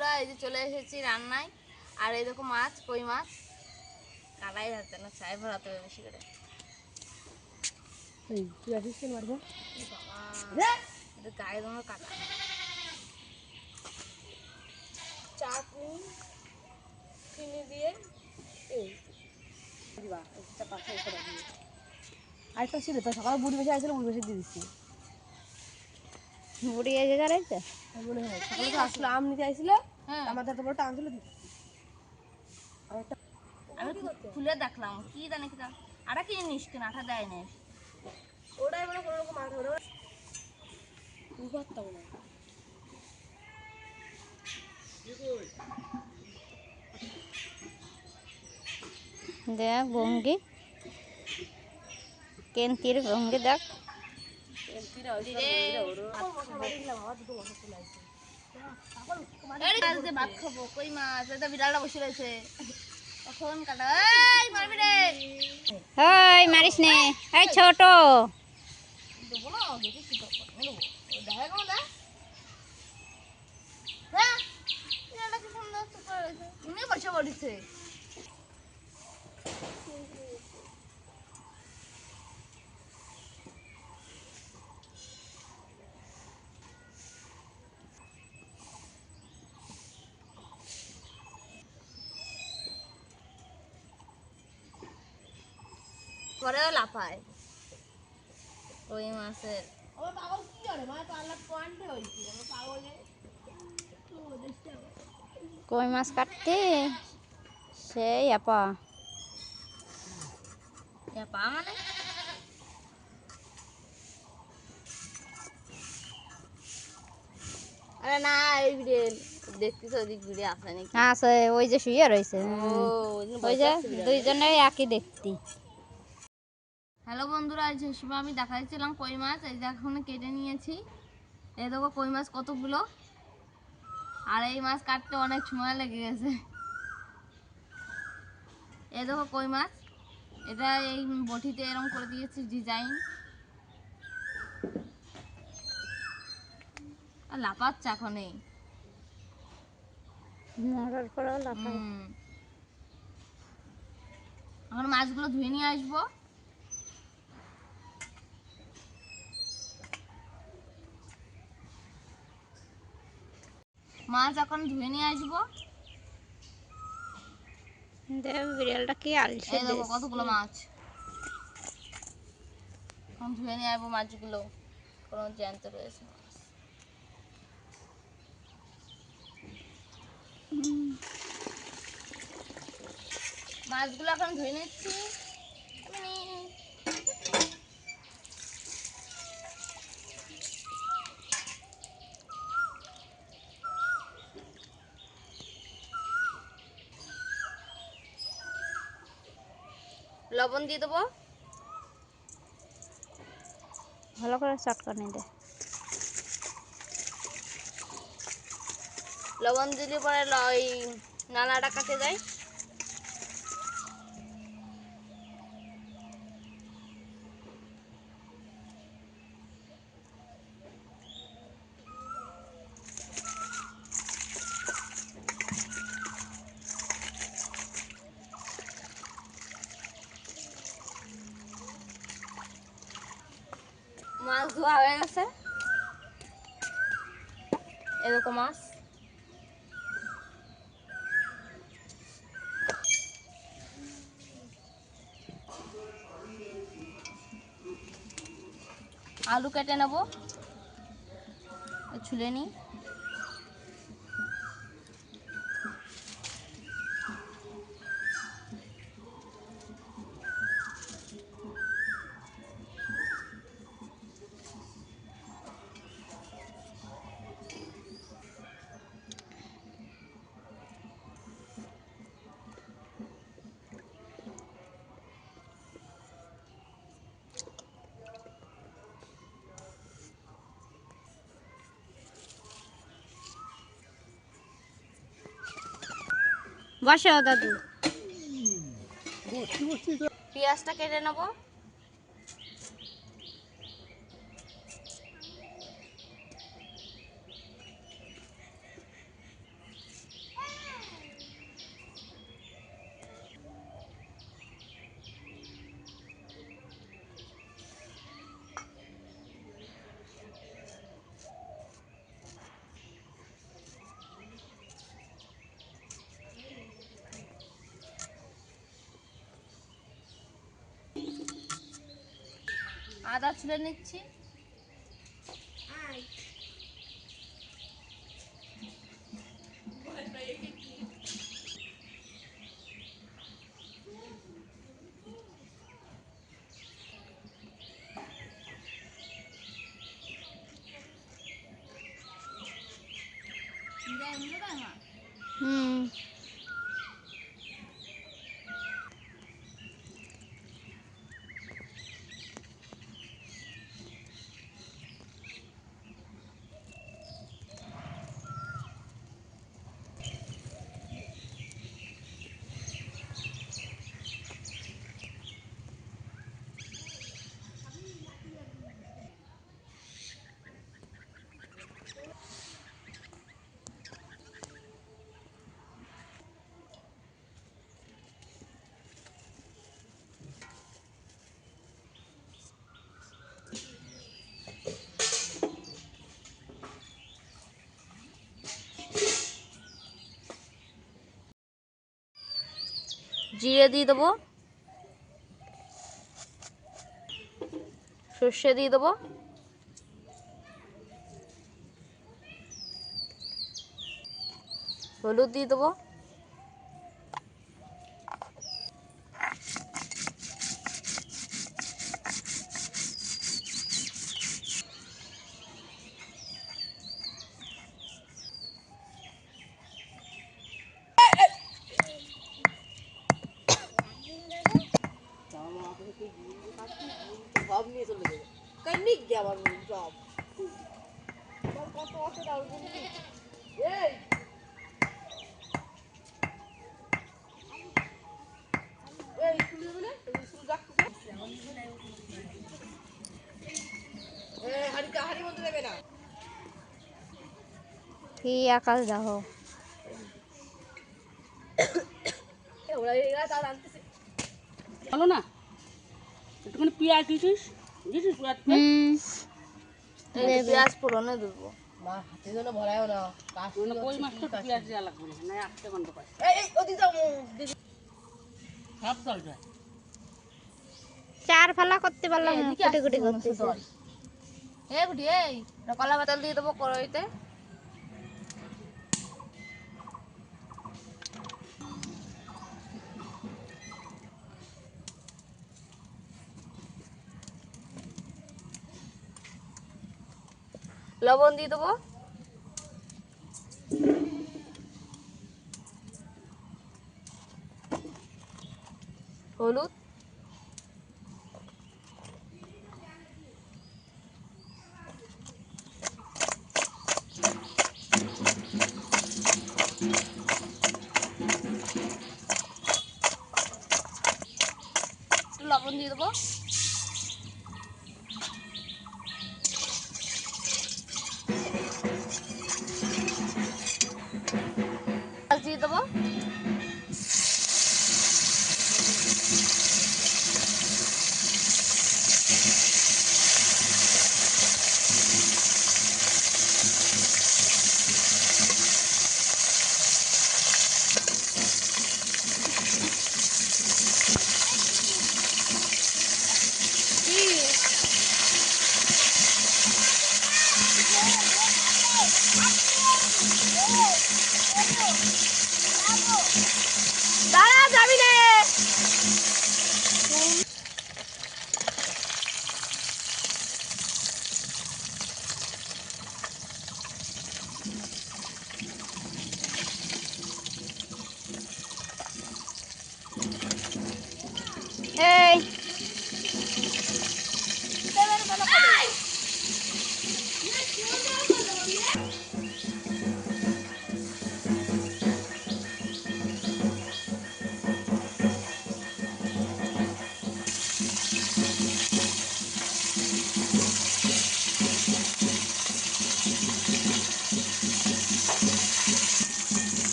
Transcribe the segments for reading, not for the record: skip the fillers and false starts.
বন্ধুরা, এই যে চলে এসেছি রান্নায়। আর এই দেখো মাছ, কই মাছ কাটাই যাচ্ছে না, চাই ভরাতে হবে বেশি করে। গায়ে তোমার কাটা চাটনি চিনি দিয়ে আরেকটা ছিল তো, সকালে বুড়ি বেশি আসছিল, বুড়ি বেশি দিয়ে দিচ্ছি। বুড়ি এসে দাঁড়াইছে মনে হয় সকালে তো আসলো, আম নিতে আসছিল, আমার তো বড়টা আম ছিল দিচ্ছি। আমি খুলে দেখলাম কি জানি কি আটা কি জিনিস কেন আটা দেয় না, ওটাই মানে কোনো রকম আঠা ওটা পারতাম না। দেখ ভঙ্গি, কেন্তির ভঙ্গি দেখ। ভাত খাবো কই মাছ, বিড়ালটা বসে রয়েছে তখন কাটা মারবি রে। হই মারিস নে, এই ছোট দেবো না দেখেছি তখন দেবো দেখা গেল না। বিড়ালটা কি সুন্দর করে রয়েছে, উনি বসে পড়েছে। পরে লাফায় ওই মাছের। কই মাছ কাটতে সেই আপা পা মানে আরে না, এই বিড়েল দেখতেছ ওদিক ভিড়ে আসে নাকি? আছে ওই যে শুয়ে রয়েছে, ওই যে দুইজনের দুইজনের একই দেখতি। হ্যালো বন্ধুরা, আজ হিসেবে আমি দেখাচ্ছিলাম কই মাছ। এই যে এখন কেটে নিয়েছি, এই দেখো কই মাছ কতগুলো। আর এই মাছ কাটতে অনেক সময় লেগে গেছে। এই দেখো কই মাছ, এটা এই বটিতে এরকম করে দিয়েছি ডিজাইন। আর লাফাচ্ছে এখন এই মরার পরেও লাফায়। এখন মাছগুলো ধুয়ে নিয়ে আসবো। মাছ এখন ধুয়ে নিয়ে আসবো। দেখ বিড়ালটা কি আলসে। এই দেখো কতগুলো মাছ, এখন ধুয়ে নিয়ে আসবো মাছগুলো, কোনো জ্যান্ত রয়েছে মাছ। মাছগুলো এখন ধুয়ে নিচ্ছি। লবণ দিয়ে দেবো, ভালো করে চটকানি দে। লবণ দিলে পরে ওই নালাটা কাটে যায়। মাছ ধোয়া হয়ে গেছে, এরকম মাছ। আলু কেটে নেব, ছুলে নিই। বসো দাদু। পেঁয়াজটা কেটে নেব। আদা ছুলে নিচ্ছি। হুম। জিরে দিয়ে দেবো, সর্ষে দিয়ে দেবো, হলুদ দিয়ে দেবো, সব নিয়ে চলে যাবে কাইনি গিয়ে আবার সব কত আছে তাও এই এই স্কুল যাবে না স্কুল যাচ্ছে হাড়ি মধ্যে দেবে না কি আকাশ দেখো। ওরা এরা তার আনতেছে ভালো না একটুখানি পেঁয়াজ দিছিস দিছিস পেঁয়াজ হুম। এই পেঁয়াজ ফোড়নে দেবো। মা হাতে যেন ভরায়ও না কাশ কই মাছটা পেঁয়াজ দেওয়া লাগবে না না আটটা গন্ধ পাই এই ওদি যাও দিদি সব চল যায় চার ফালা করতে পারলাম না, কুটি কুটি করতেছে। এই বুটি এই কলা পাতাল দিয়ে দেবো কড়াইতে। লবণ দিয়ে দেবো, হলুদ, একটু লবণ দিয়ে দেবো, দিয়ে দেবো, দাঁড়া যাবি না। এই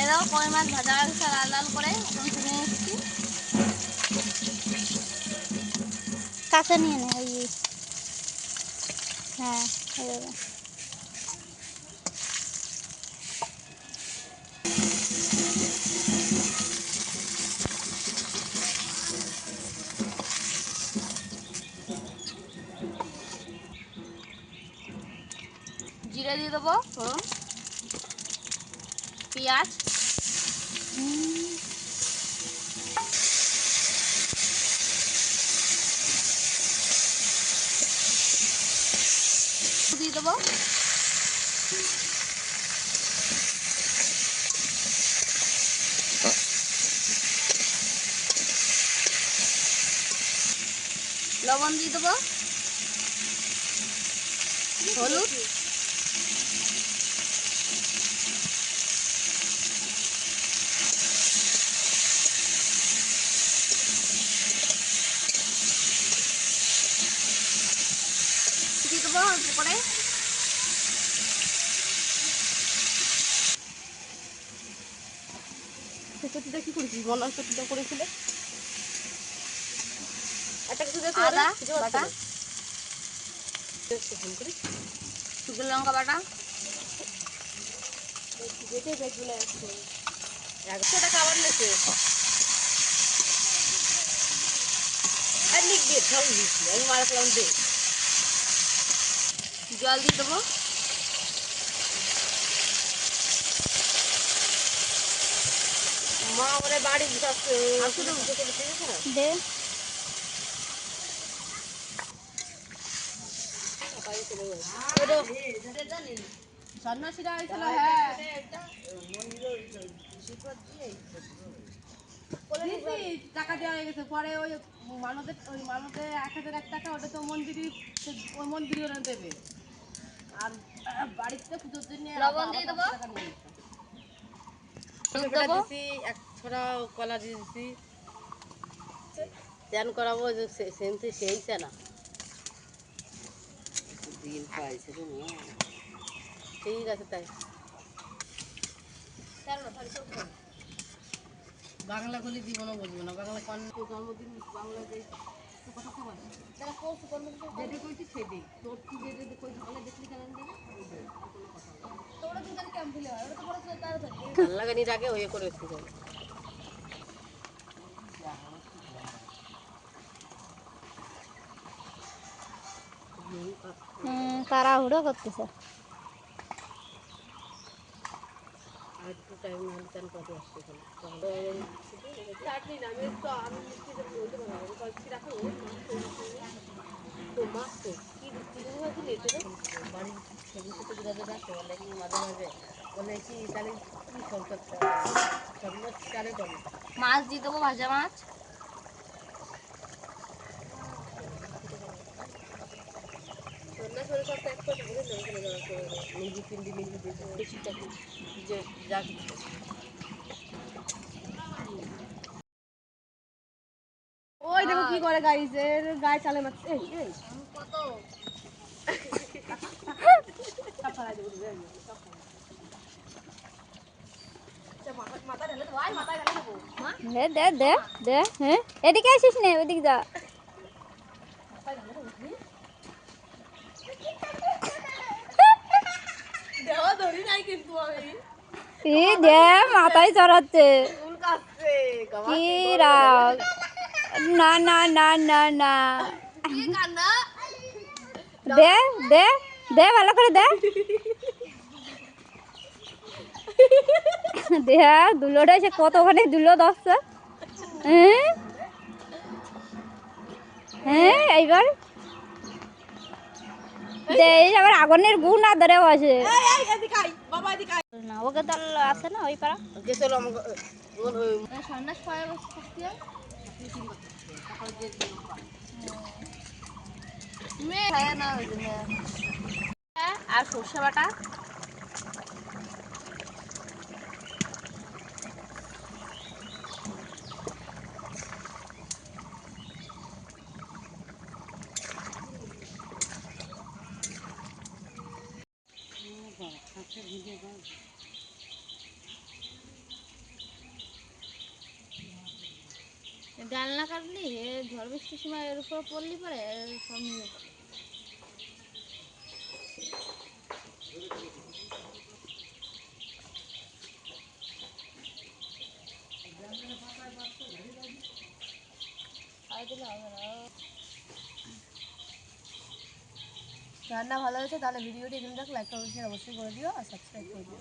দেখো কই মাছ ভাজা গেছে লাল লাল করে, এখন তুলে এসেছি। কাছে নিয়ে নে ওই হ্যাঁ এইভাবে। জিরে দিয়ে দেবো, ফোড়ন, পেঁয়াজ, দিয়ে দেবো, লবণ দিয়ে দেবো, হলুদ, দিয়ে দেবো অল্প করে। চটনিটা কি করেছিস? বলার চটনিটা করেছিলে একটা কিছু দেখো আদা কিছু বাটা, ফোন করি শুকনো লঙ্কা বাটা, যেতে বেগুলো আছে 100 টাকা আবার নেছে আর লিখ দিয়ে সব দিচ্ছি আমি মারলাম দে জল দিয়ে দেবো, মা ওরে বাড়ি সব দে সন্ন্যাসীরা আইছিল হ্যাঁ টাকা দেওয়া হয়ে গেছে পরে ওই মানদের 1001 টাকা ওটা তো মন্দিরই ওই মন্দিরই ওরা দেবে আর বাড়িতে পুজোর জন্য লবণ দিয়ে দেবো, হলুদ দেবো, এক ছড়া কলা দিয়ে দিছি ধ্যান করাবো যে সেন্সে সেইছে না দিন পাইছে ঠিক আছে তাই বাংলা বলি জীবনও বুঝবো না বাংলা জন্মদিন বাংলা যে কথা খাবার যেটা কইছি সেদিক তোর তুই যেটা কইছি বলে দেখলি কেন ভাল লাগানির আগে ওয়ে করেছি তাড়াহুড়ো করতেছে। আর একটু টাইম না হলে চান কত আসতে চাটনি না আমি তো আমি মিষ্টিদের বলতে পারবো কয়েকটি রাখো তো মাছ তো কি চিনি হয়েছে লেটে বাড়ির ছবি ছোটো বিরাজে রাখে বলে কি মাঝে মাঝে বলে কি তাহলে কি সরকার সর্বনাশ কারে করে মাছ দিয়ে দেবো, ভাজা মাছ, সন্ন্যাস করে সব এক কথা বলে নিজে কিনবি নিজে দিতে বেশিটা যে যা কিছু ওই দেখো কি করে গাইস এর গায়ে চালে মারছে এই এই কত সব ফেলাই দেবো মাথা ঢেলে দেবো আয় মাথা ঢেলে দেবো দে দে দে দে হ্যাঁ এদিকে আসিস না ওদিকে যা। দেওয়া ধরি নাই কিন্তু আমি ই দে মাথায় চড়াচ্ছে চুল কাটছে কি রাগ। না না না না না কি কান্না, দে দে দে ভালো করে দে দে দুলোটা সে কতখানি দুলো দশটা হ্যাঁ হ্যাঁ এইবার দে আবার আগুনের গু না ধরে বসে এই এই এদিকে আয় বাবা এদিকে আয় না ওকে তো আছে না ওই পাড়া গেছিল আমাকে সন্ন্যাস কয় বছর থাকতে হয়? মেয়ে খায় না ওই জন্য। হ্যাঁ, আর সর্ষে বাটা, ডাল না কাটলি ঝড় বৃষ্টির সময় এর উপর পড়লি পরে সব নিয়ে যাবে। খাই দিলে হবে না। রান্না ভালো হয়েছে তাহলে ভিডিওটি এখানে লাইক কমেন্ট শেয়ার অবশ্যই করে দিও আর সাবস্ক্রাইব করে দিও।